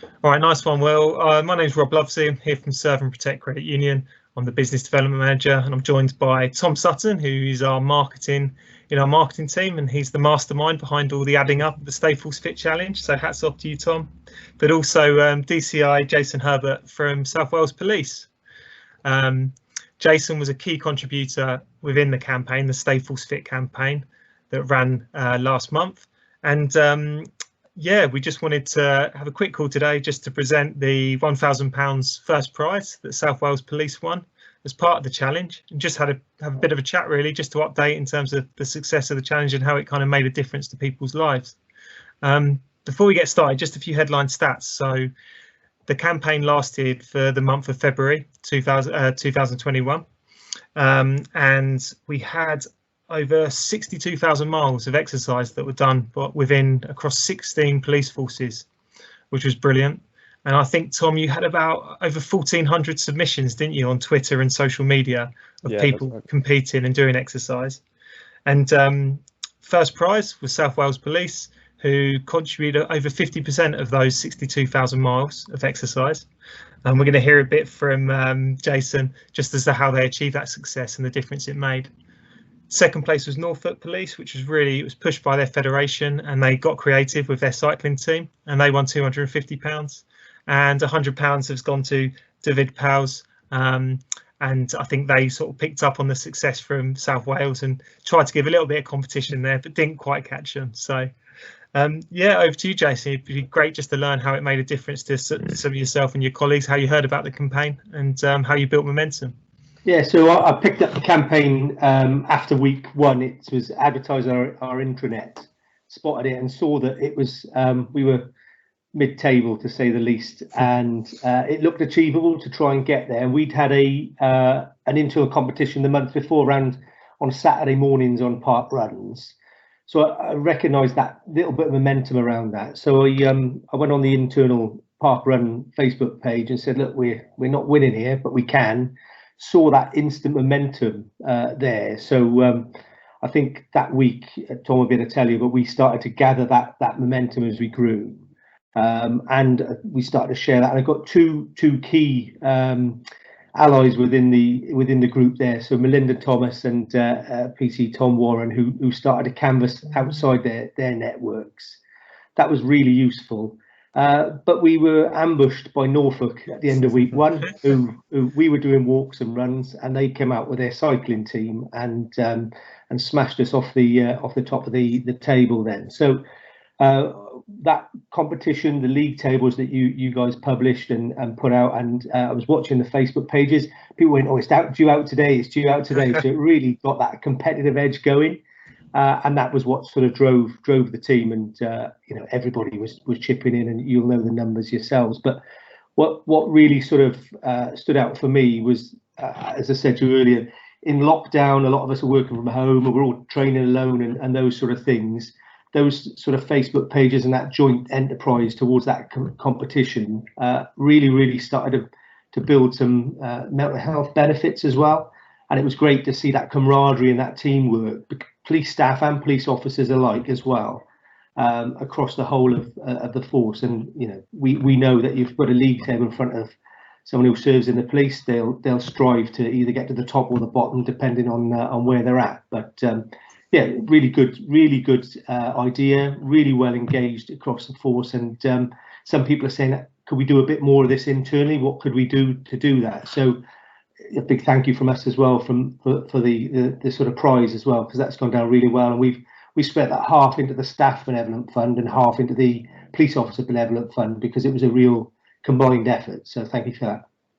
All right, nice one. Well, my name's Rob Lovesey. I'm here from Serve and Protect Credit Union. I'm the Business Development Manager, and I'm joined by Tom Sutton, who is our marketing team, and he's the mastermind behind all the adding up of the StayForceFit challenge. So hats off to you, Tom. But also DCI Jason Herbert from South Wales Police. Jason was a key contributor within the campaign, the StayForceFit campaign that ran last month. And yeah, we just wanted to have a quick call today just to present the £1,000 first prize that South Wales Police won as part of the challenge, and just have a bit of a chat really, just to update in terms of the success of the challenge and how it kind of made a difference to people's lives. Before we get started, just a few headline stats. So the campaign lasted for the month of February 2021, and we had over 62,000 miles of exercise that were done across 16 police forces, which was brilliant. And I think, Tom, you had about over 1,400 submissions, didn't you, on Twitter and social media of people competing and doing exercise. And first prize was South Wales Police, who contributed over 50% of those 62,000 miles of exercise. And we're going to hear a bit from Jason just as to how they achieved that success and the difference it made. Second place was Norfolk Police, which was it was pushed by their federation, and they got creative with their cycling team, and they won £250, and £100 has gone to David Powell's, and I think they sort of picked up on the success from South Wales and tried to give a little bit of competition there, but didn't quite catch them. So yeah, over to you, Jason. It'd be great just to learn how it made a difference to some of yourself and your colleagues, how you heard about the campaign, and how you built momentum. Yeah, so I picked up the campaign after week one. It was advertised on our intranet, spotted it and saw that it was we were mid-table, to say the least, and it looked achievable to try and get there. And we'd had an internal competition the month before, around on Saturday mornings on park runs. So I recognised that little bit of momentum around that. So I went on the internal park run Facebook page and said, look, we're not winning here, but we can. Saw that instant momentum there. So I think that week, Tom will be able to tell you, but we started to gather that momentum as we grew, and we started to share that. And I got two key allies within the group there. So Melinda Thomas and PC Tom Warren, who started to canvass outside their networks. That was really useful. But we were ambushed by Norfolk at the end of week one, who we were doing walks and runs, and they came out with their cycling team and smashed us off the top of the table then. So that competition, the league tables that you guys published and put out, and I was watching the Facebook pages. People went, "Oh, it's due out today. It's due out today." So it really got that competitive edge going. And that was what sort of drove the team, and everybody was chipping in, and you'll know the numbers yourselves. But what really sort of stood out for me was, as I said to you earlier, in lockdown, a lot of us are working from home, and we're all training alone, and those sort of things. Those sort of Facebook pages and that joint enterprise towards that competition really started to build some mental health benefits as well. And it was great to see that camaraderie and that teamwork, police staff and police officers alike as well, across the whole of the force. And we know that you've got a league table in front of someone who serves in the police. They'll strive to either get to the top or the bottom, depending on where they're at. But yeah, really good idea, really well engaged across the force. And some people are saying, could we do a bit more of this internally? What could we do to do that? So a big thank you from us as well for the sort of prize as well, because that's gone down really well. And we split that half into the staff benevolent fund and half into the police officer benevolent fund, because it was a real combined effort. So thank you for that.